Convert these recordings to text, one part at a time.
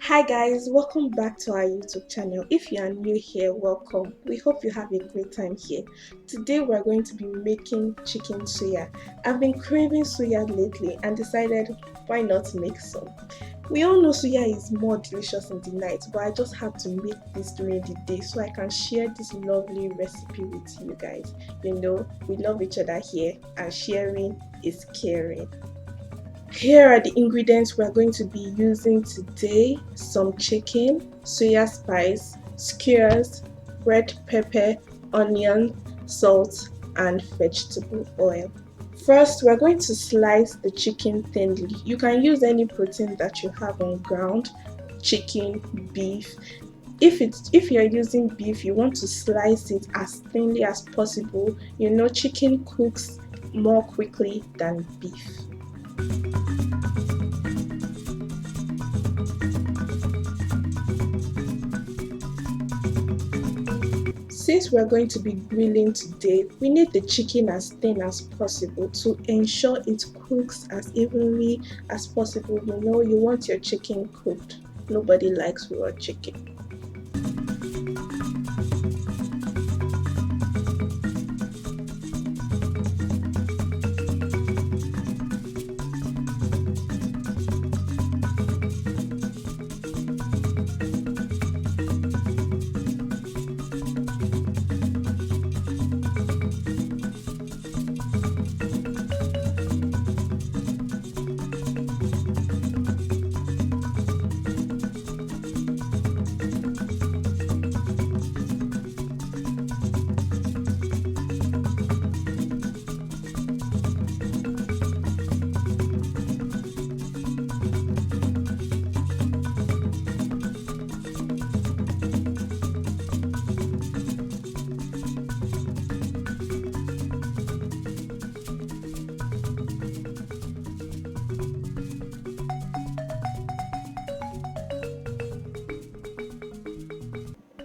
Hi guys, welcome back to our YouTube channel. If you are new here, welcome. We hope you have a great time here. Today we're going to be making chicken suya. I've been craving suya lately and decided why not make some. We all know suya is more delicious in the night, but I just have to make this during the day so I can share this lovely recipe with you guys. We love each other here and sharing is caring. Here are the ingredients we're going to be using today: some chicken, soya spice, skewers, red pepper, onion, salt, and vegetable oil. First, we're going to slice the chicken thinly. You can use any protein that you have on ground: chicken, beef. If you're using beef, you want to slice it as thinly as possible. Chicken cooks more quickly than beef. Since we're going to be grilling today, we need the chicken as thin as possible to ensure it cooks as evenly as possible. You want your chicken cooked. Nobody likes raw chicken.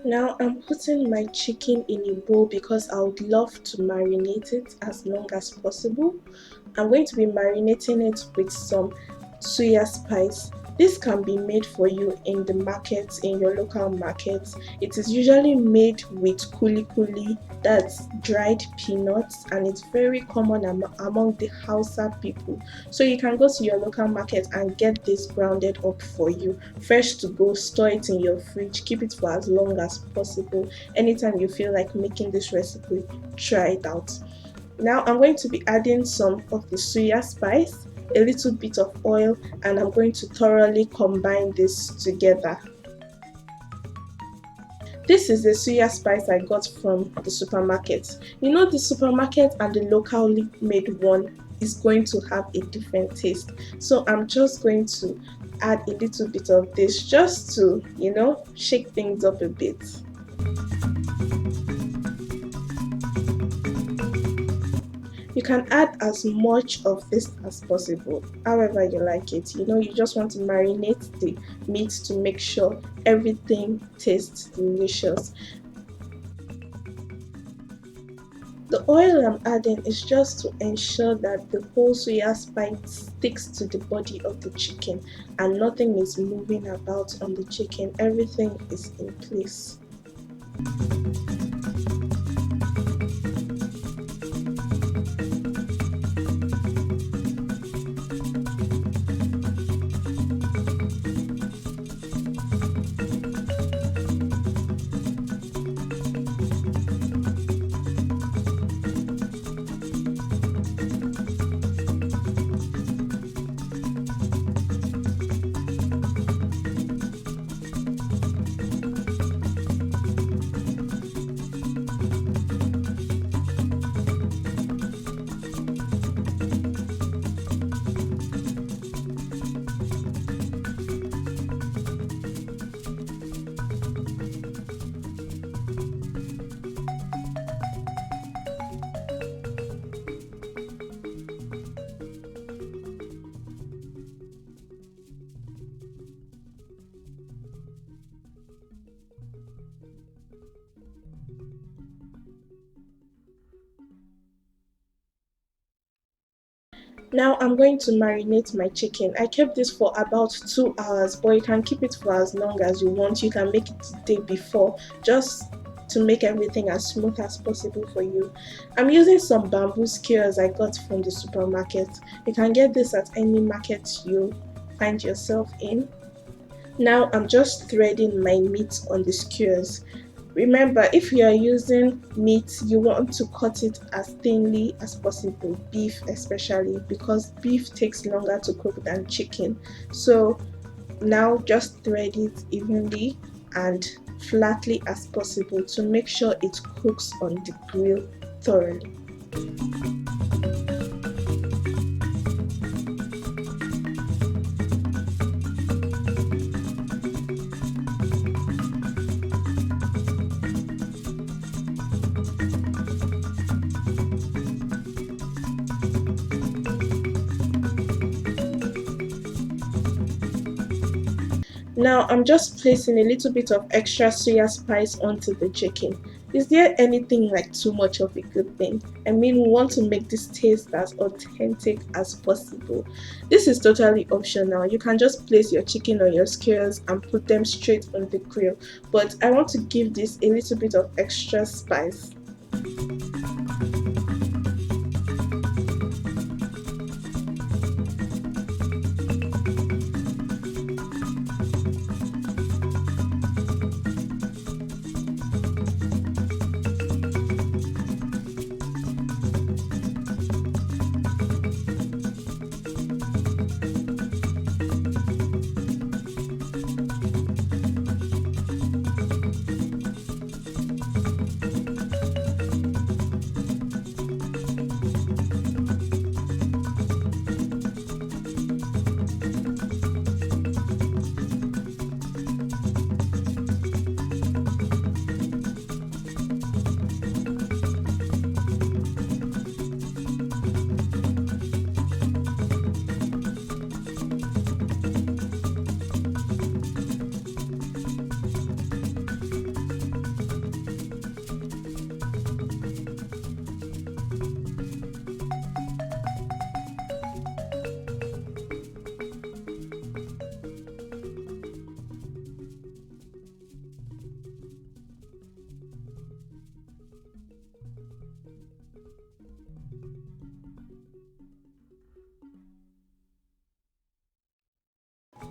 Now I'm putting my chicken in a bowl because I would love to marinate it as long as possible. I'm going to be marinating it with some suya spice. This can be made for you in the markets, in your local markets. It is usually made with kuli kuli, that's dried peanuts, and it's very common among the Hausa people. So you can go to your local market and get this grounded up for you. Fresh to go, store it in your fridge, keep it for as long as possible. Anytime you feel like making this recipe, try it out. Now I'm going to be adding some of the suya spice, a little bit of oil, and I'm going to thoroughly combine this together. This is the suya spice I got from the supermarket. The supermarket and the locally made one is going to have a different taste. So I'm just going to add a little bit of this just to, shake things up a bit. You can add as much of this as possible, however you like it. You just want to marinate the meat to make sure everything tastes delicious. The oil I'm adding is just to ensure that the whole soya spice sticks to the body of the chicken and nothing is moving about on the chicken. Everything is in place. Now I'm going to marinate my chicken. I kept this for about 2 hours, but you can keep it for as long as you want. You can make it the day before, just to make everything as smooth as possible for you. I'm using some bamboo skewers I got from the supermarket. You can get this at any market you find yourself in. Now I'm just threading my meat on the skewers. Remember, if you are using meat, you want to cut it as thinly as possible, beef especially, because beef takes longer to cook than chicken. So now just thread it evenly and flatly as possible to make sure it cooks on the grill thoroughly. Now I'm just placing a little bit of extra soya spice onto the chicken. Is there anything like too much of a good thing? I mean, we want to make this taste as authentic as possible. This is totally optional. You can just place your chicken on your skewers and put them straight on the grill. But I want to give this a little bit of extra spice.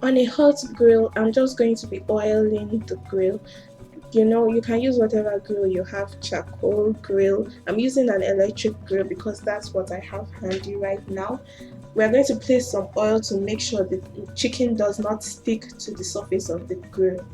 On a hot grill, I'm just going to be oiling the grill. You can use whatever grill you have, charcoal grill. I'm using an electric grill because that's what I have handy right now. We're going to place some oil to make sure the chicken does not stick to the surface of the grill.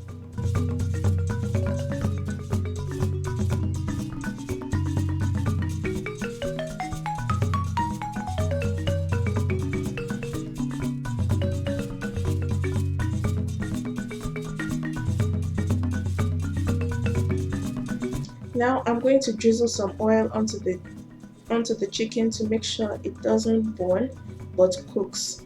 Now I'm going to drizzle some oil onto the chicken to make sure it doesn't burn but cooks.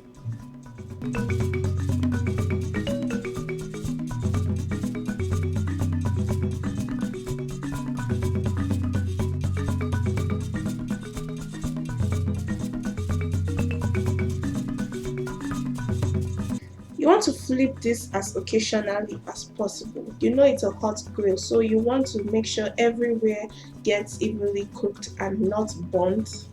You want to flip this as occasionally as possible. It's a hot grill, so you want to make sure everywhere gets evenly cooked and not burnt.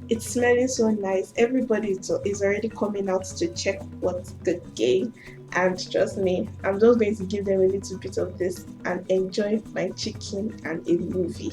It's smelling so nice. Everybody is already coming out to check what's the game. And trust me, I'm just going to give them a little bit of this and enjoy my chicken and a movie.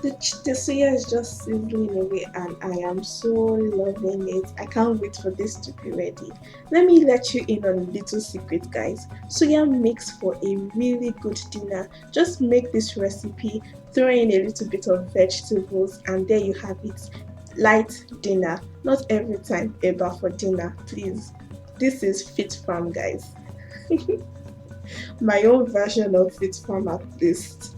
The suya is just sizzling away and I am so loving it. I can't wait for this to be ready. Let me let you in on a little secret, guys. Suya makes for a really good dinner. Just make this recipe, throw in a little bit of vegetables, and there you have it. Light dinner. Not every time, but for dinner, please. This is Fit Farm, guys. My own version of Fit Farm at least.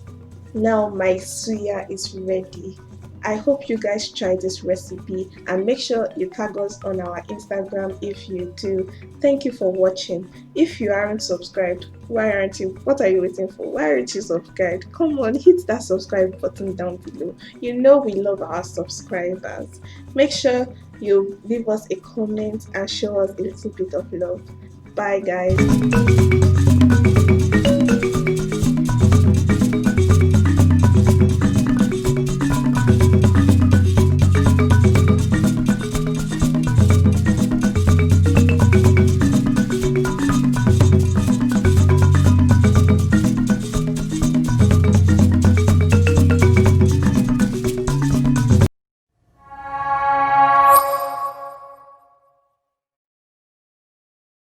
Now my suya is ready. I hope you guys try this recipe and make sure you tag us on our Instagram if you do. Thank you for watching. If you aren't subscribed, why aren't you? What are you waiting for? Why aren't you subscribed? Come on, hit that subscribe button down below. You know we love our subscribers. Make sure you leave us a comment and show us a little bit of love. Bye guys.